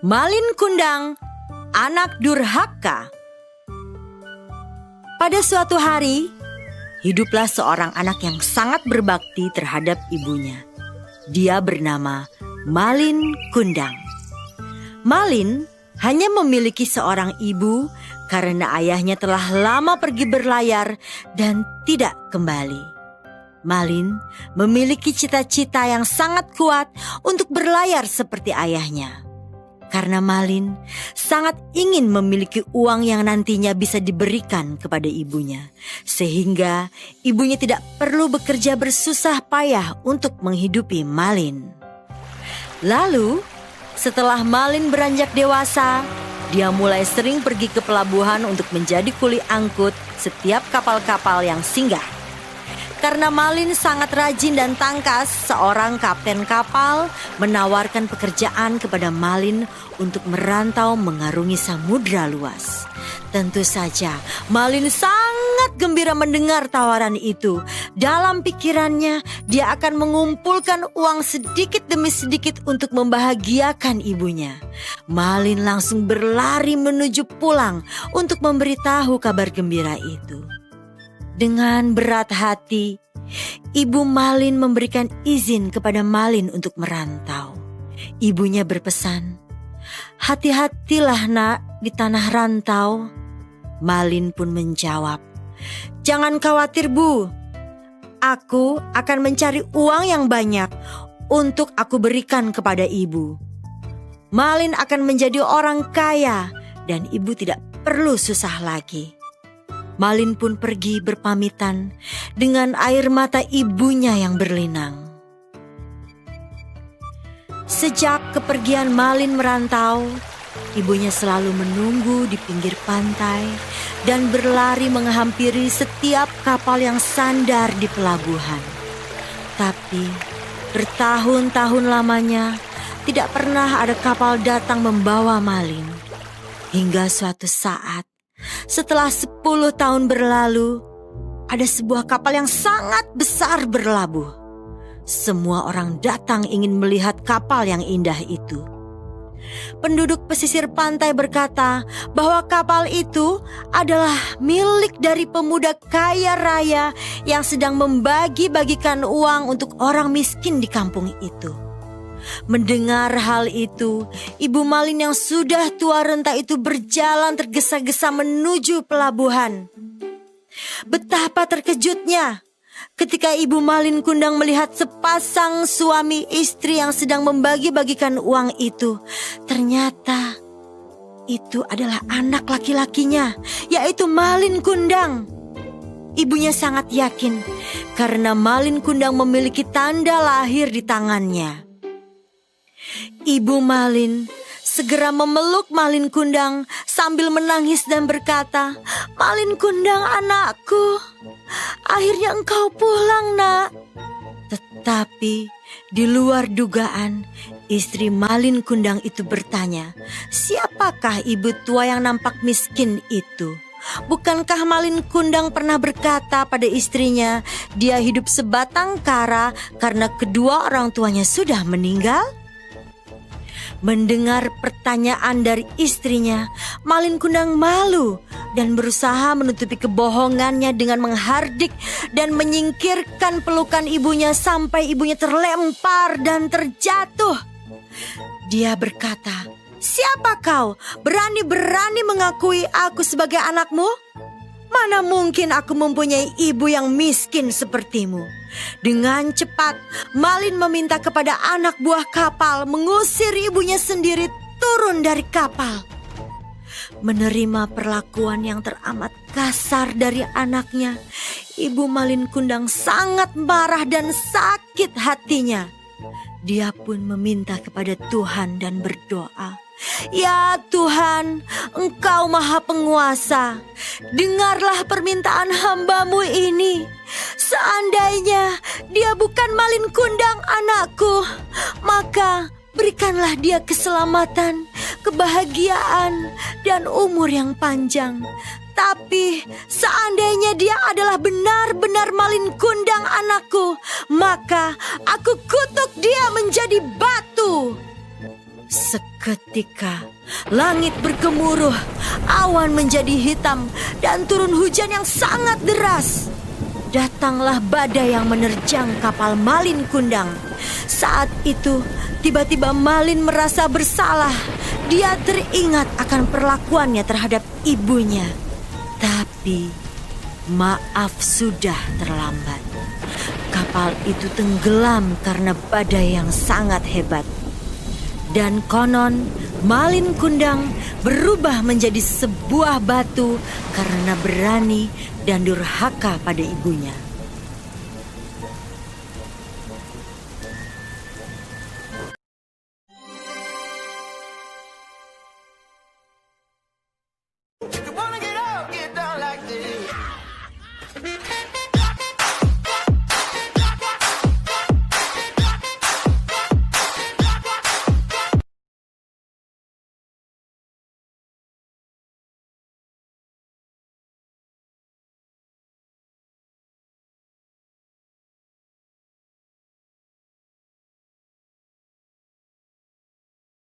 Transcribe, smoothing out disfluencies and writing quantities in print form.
Malin Kundang, anak durhaka. Pada suatu hari, hiduplah seorang anak yang sangat berbakti terhadap ibunya. Dia bernama Malin Kundang. Malin hanya memiliki seorang ibu karena ayahnya telah lama pergi berlayar dan tidak kembali. Malin memiliki cita-cita yang sangat kuat untuk berlayar seperti ayahnya. Karena Malin sangat ingin memiliki uang yang nantinya bisa diberikan kepada ibunya. Sehingga ibunya tidak perlu bekerja bersusah payah untuk menghidupi Malin. Lalu setelah Malin beranjak dewasa, dia mulai sering pergi ke pelabuhan untuk menjadi kuli angkut setiap kapal-kapal yang singgah. Karena Malin sangat rajin dan tangkas, seorang kapten kapal menawarkan pekerjaan kepada Malin untuk merantau mengarungi samudra luas. Tentu saja Malin sangat gembira mendengar tawaran itu. Dalam pikirannya dia akan mengumpulkan uang sedikit demi sedikit untuk membahagiakan ibunya. Malin langsung berlari menuju pulang untuk memberitahu kabar gembira itu. Dengan berat hati, ibu Malin memberikan izin kepada Malin untuk merantau. Ibunya berpesan, "Hati-hatilah nak di tanah rantau." Malin pun menjawab, "Jangan khawatir Bu, aku akan mencari uang yang banyak untuk aku berikan kepada ibu. Malin akan menjadi orang kaya dan ibu tidak perlu susah lagi." Malin pun pergi berpamitan dengan air mata ibunya yang berlinang. Sejak kepergian Malin merantau, ibunya selalu menunggu di pinggir pantai dan berlari menghampiri setiap kapal yang sandar di pelabuhan. Tapi bertahun-tahun lamanya tidak pernah ada kapal datang membawa Malin. Hingga suatu saat, setelah 10 tahun berlalu, ada sebuah kapal yang sangat besar berlabuh. Semua orang datang ingin melihat kapal yang indah itu. Penduduk pesisir pantai berkata bahwa kapal itu adalah milik dari pemuda kaya raya yang sedang membagi-bagikan uang untuk orang miskin di kampung itu. Mendengar hal itu, ibu Malin yang sudah tua renta itu berjalan tergesa-gesa menuju pelabuhan. Betapa terkejutnya ketika ibu Malin Kundang melihat sepasang suami istri yang sedang membagi-bagikan uang itu. Ternyata itu adalah anak laki-lakinya, yaitu Malin Kundang. Ibunya sangat yakin karena Malin Kundang memiliki tanda lahir di tangannya. Ibu Malin segera memeluk Malin Kundang sambil menangis dan berkata, "Malin Kundang anakku, akhirnya engkau pulang nak." Tetapi di luar dugaan, istri Malin Kundang itu bertanya, "Siapakah ibu tua yang nampak miskin itu?" Bukankah Malin Kundang pernah berkata pada istrinya, dia hidup sebatang kara karena kedua orang tuanya sudah meninggal? Mendengar pertanyaan dari istrinya, Malin Kundang malu dan berusaha menutupi kebohongannya dengan menghardik dan menyingkirkan pelukan ibunya sampai ibunya terlempar dan terjatuh. Dia berkata, "Siapa kau? Berani-berani mengakui aku sebagai anakmu? Mana mungkin aku mempunyai ibu yang miskin sepertimu." Dengan cepat, Malin meminta kepada anak buah kapal mengusir ibunya sendiri turun dari kapal. Menerima perlakuan yang teramat kasar dari anaknya, ibu Malin Kundang sangat marah dan sakit hatinya. Dia pun meminta kepada Tuhan dan berdoa, "Ya Tuhan, Engkau Maha Penguasa, dengarlah permintaan hamba-Mu ini. Seandainya dia bukan Malin Kundang anakku, maka berikanlah dia keselamatan, kebahagiaan, dan umur yang panjang. Tapi seandainya dia adalah benar-benar Malin Kundang anakku, maka aku kutuk dia menjadi batu." Seketika langit bergemuruh, awan menjadi hitam dan turun hujan yang sangat deras. Datanglah badai yang menerjang kapal Malin Kundang. Saat itu tiba-tiba Malin merasa bersalah. Dia teringat akan perlakuannya terhadap ibunya. Tapi maaf, sudah terlambat. Kapal itu tenggelam karena badai yang sangat hebat. Dan konon Malin Kundang berubah menjadi sebuah batu karena berani dan durhaka pada ibunya.